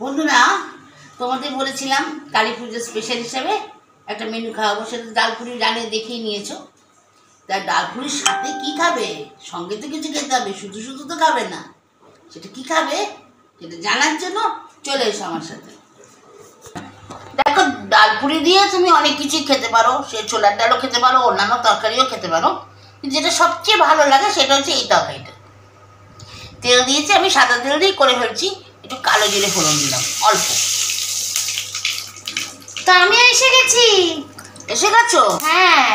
বন্ধুরা, তোমাদের বলেছিলাম কালী পুজোর স্পেশাল হিসাবে একটা মেনু খাওয়াবো, সেটা ডালপুরি রানে দেখিয়ে নিয়েছো। তা ডালপুরির সাথে কি খাবে? সঙ্গে তো কিছু খেতে হবে, শুধু শুধু তো খাবে না। সেটা কি খাবে সেটা জানার জন্য চলে এসো আমার সাথে। দেখো, ডালপুরি দিয়ে তুমি অনেক কিছুই খেতে পারো, সে ছোলার ডালও খেতে পারো, অন্যান্য তরকারিও খেতে পারো। যেটা সবচেয়ে ভালো লাগে সেটা হচ্ছে এই তরকারিটা। তেল দিয়েছি, আমি সাদা তেল দিয়ে করে ফেলছি। একটু কালো জিরে ফোড়ন দিলাম অল্প। তা আমি এসে গেছি। এসে গেছো? হ্যাঁ।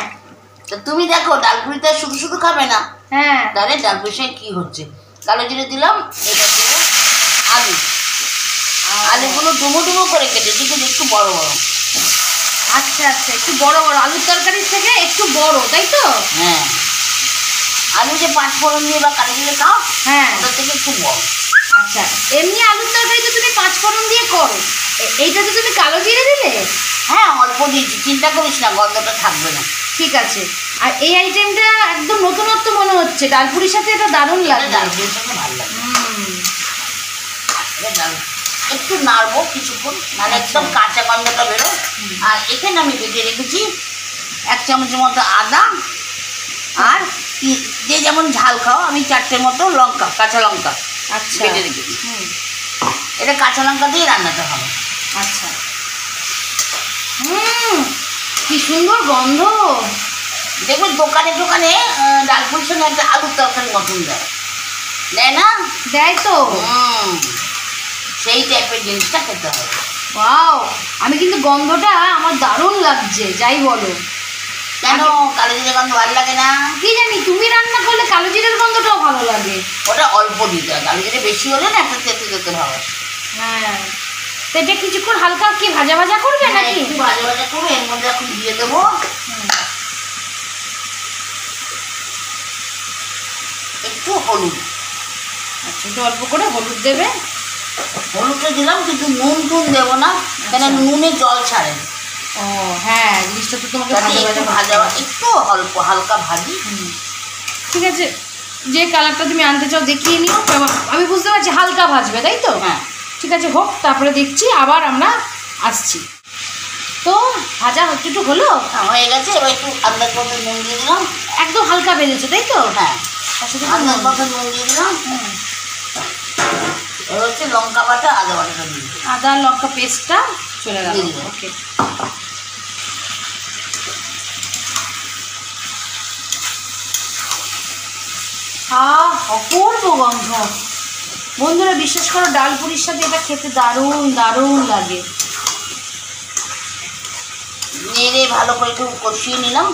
তো তুমি দেখো, ডালপুরিটা শুধু শুধু খাবে না। হ্যাঁ, তাহলে ডালপুরির সঙ্গে কি হচ্ছে? কালো জিরে দিলাম, এটা দিয়ে আলু। আলুগুলো ডুমো ডুমো করে কেটেছি, কিন্তু একটু বড় বড়। আচ্ছা আচ্ছা, একটু বড় বড় আলুর তরকারির থেকে একটু বড়, তাই তো? হ্যাঁ, আলু যে পাঁচ ফোড়ন দিয়ে বা কালো জিরে খাও, হ্যাঁ, ওটার থেকে একটু বড়। আচ্ছা। এমনি আলুর তরকারি তো তুমি পাঁচ ফোড়ন দিয়ে করো, এইটা তো তুমি কালো জিরে দিলে? হ্যাঁ, অল্প দিয়েছি, চিন্তা করিস না, গন্ধটা থাকবে না। ঠিক আছে। আর এই আইটেমটা একদম নতুনত্ব মনে হচ্ছে, ডালপুরির সাথে এটা দারুণ লাগে। ডালপুরির সঙ্গে ভালো লাগে। একটু নাড়বো কিছুক্ষণ, মানে একদম কাঁচা গন্ধটা বেরো। আর এখানে আমি বেটে রেখেছি 1 চামচের মতো আদা, আর যে যেমন ঝাল খাও, আমি 4টে মতো লঙ্কা, কাঁচা লঙ্কা আচ্ছা বেটে রেখেছি। এটা কাঁচা লঙ্কা দিয়ে রান্নাটা হবে। আচ্ছা। কি সুন্দর গন্ধ। দেখবে দোকানে দোকানে ডালপুরির সঙ্গে একটা আলুর তরকারি মতন দেয় না? দেয় তো। সেই টাইপের জিনিসটা খেতে হবে। ওয়াও, আমি কিন্তু গন্ধটা আমার দারুণ লাগছে, যাই বলো। কেন কালো জিরে গন্ধ ভালো লাগে না? কি জানি, তুমি রান্না করলে কালো জিরের গন্ধটাও ভালো লাগে। ওটা অল্প দিতে হয়, কালো জিরে বেশি হলে না একটা তেতে তেতে হবে। হ্যাঁ, তো এটা কিছুক্ষণ হালকা কি ভাজা ভাজা করবে নাকি? একটু ভাজা ভাজা করবো, এর মধ্যে এখন দিয়ে দেবো একটু হলুদ। আচ্ছা, একটু অল্প করে হলুদ দেবে। হলুদটা দিলাম, কিন্তু নুন টুন দেবো না, কেন নুনে জল ছাড়ে। ও হ্যাঁ, জিনিসটা তো তোমাকে একটু ভাজা একটু অল্প হালকা ভাজি। ঠিক আছে, যে কালারটা তুমি আনতে চাও দেখিয়ে নিও। আমি বুঝতে পারছি হালকা ভাজবে, তাই তো? হ্যাঁ, ঠিক আছে, হোক, তারপরে দেখছি, আবার আমরা আসছি। তো ভাজা একটু হলো, হয়ে গেছে। এবার একটু আন্দাজ মতো নুন দিয়ে দিলাম। একদম হালকা বেজেছে, তাই তো? হ্যাঁ, তার সাথে আন্দাজ মতো নুন দিয়ে দিলাম। এবার হচ্ছে লঙ্কা বাটা, আদা বাটাটা দিয়ে দিলাম। আদা লঙ্কা পেস্টটা চলে গেল। ওকে। অপূর্ব গন্ধ। বন্ধুরা, বিশ্বাস করো, ডালপুরির সাথে এটা খেতে দারুণ দারুণ লাগে। নেড়ে ভালো করে একটু কষিয়ে নিলাম।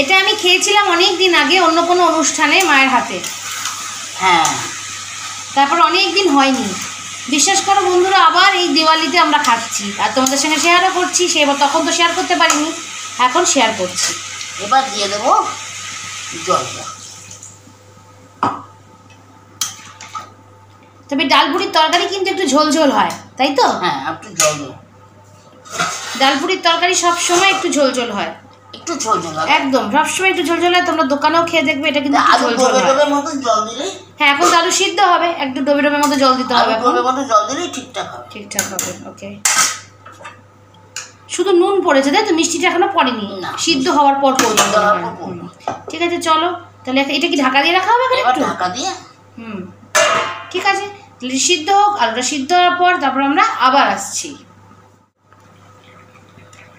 এটা আমি খেয়েছিলাম অনেক দিন আগে অন্য কোনো অনুষ্ঠানে মায়ের হাতে। হ্যাঁ, তারপর অনেক দিন হয়নি। বিশ্বাস করো বন্ধুরা, আবার এই দিওয়ালিতে আমরা খাচ্ছি, আর তোমাদের সঙ্গে শেয়ারও করছি। তখন তো শেয়ার করতে পারিনি, এখন শেয়ার করছি। এবার দিয়ে দেবো জলটা। তবে ডালপুরির তরকারি কিন্তু একটু ঝোল ঝোল হয়, তাই তো? হ্যাঁ, একটু জল দেবো। ডালপুরির তরকারি সবসময় একটু ঝোল ঝোল হয়, একটু ঝোল ঝোল একদম সবসময় একটু ঝোল ঝোল হয়। তোমরা দোকানেও খেয়ে দেখবে, এটা কিন্তু আলু ঝোল ঝোল হয়। ডোবে মতো জল দিলেই। হ্যাঁ, এখন তো আলু সিদ্ধ হবে, একটু ডোবে ডোবের মতো জল দিতে হবে। ডোবে মতো জল দিলেই ঠিকঠাক হবে। ঠিকঠাক হবে। ওকে, শুধু নুন পড়েছে, তাই তো? মিষ্টিটা এখনো পড়েনি, সিদ্ধ হওয়ার পর পড়বে। ঠিক আছে, চলো তাহলে। এটা কি ঢাকা দিয়ে রাখা হবে? এবার ঢাকা দিয়ে। ঠিক আছে, তাহলে সিদ্ধ হোক। আলুটা সিদ্ধ হওয়ার পর তারপর আমরা আবার আসছি।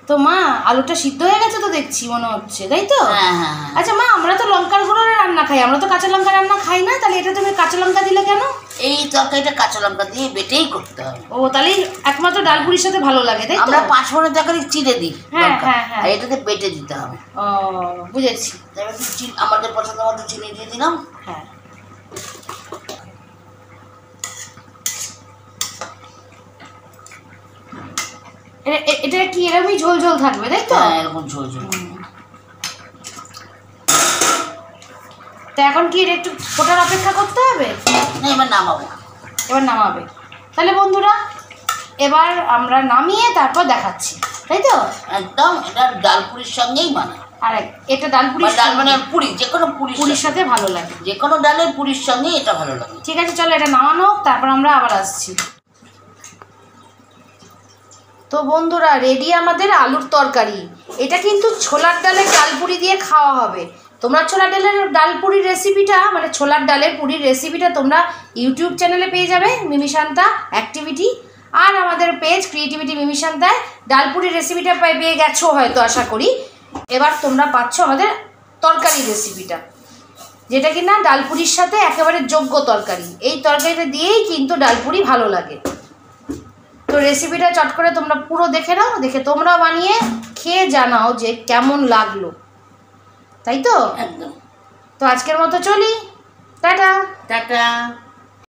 তো মা, আলুটা সিদ্ধ হয়ে গেছে তো দেখছি, মনে হচ্ছে, তাই তো? হ্যাঁ। আচ্ছা মা, আমরা তো লঙ্কার গুঁড়ো রান্না খাই, আমরা তো কাঁচা লঙ্কা রান্না খাই না, তাহলে এটা তুমি কাঁচা লঙ্কা দিলে কেন? এই তরকারিটা কাঁচা লঙ্কা দিয়ে বেটেই করতে হবে। ও, তাহলে একমাত্র ডালপুরির সাথে ভালো লাগে, তাই তো? আমরা 5 ফোড়নের তরকারি চিড়ে দিই। হ্যাঁ। আর এটাতে বেটে দিতে হবে। ও, বুঝেছি। আমাদের পছন্দ মতো চিনি দিয়ে দিলাম। হ্যাঁ, এটা কি এরকমই ঝোল ঝোল থাকবে, তাই তো? হ্যাঁ, এরকম ঝোল ঝোল। তো এখন কি এটা একটু ফোটার অপেক্ষা করতে হবে? না, এবার নামাবো। এবার নামাবে। তাহলে বন্ধুরা, এবার আমরা নামিয়ে তারপর দেখাচ্ছি, তাই তো? একদম, এটা ডালপুরির সঙ্গেই মানায়। আর এটা ডাল পুরি, ডাল মানে পুরি, যে কোনো পুরির সাথে ভালো লাগে, যে কোনো ডালের পুরির সঙ্গে এটা ভালো লাগে। ঠিক আছে চলো এটা নামানো হোক, তারপর আমরা আবার আসছি। তো বন্ধুরা রেডি আমাদের আলুর তরকারি। এটা কিন্তু ছোলার ডালের ডাল পুরি দিয়ে খাওয়া হবে। তোমরা ছোলার ডালের ডাল পুরির রেসিপিটা, মানে ছোলার ডালের পুরির রেসিপিটা তোমরা ইউটিউব চ্যানেলে পেয়ে যাবে, মিমি শান্তা অ্যাক্টিভিটি, আর আমাদের পেজ ক্রিয়েটিভিটি মিমি শান্তায় ডাল পুরির রেসিপিটা পেয়ে গেছো হয়তো আশা করি। এবার তোমরা পাচ্ছ আমাদের তরকারি রেসিপিটা, যেটা কিনা ডাল পুরির সাথে একেবারে যোগ্য তরকারি। এই তরকারিটা দিয়েই কিন্তু ডাল পুরি ভালো লাগে। তো রেসিপিটা চট করে তোমরা পুরো দেখে নাও, দেখে তোমরা বানিয়ে খেয়ে জানাও যে কেমন লাগলো, তাই তো? একদম। তো আজকের মতো চলি, টাটা। টাটা।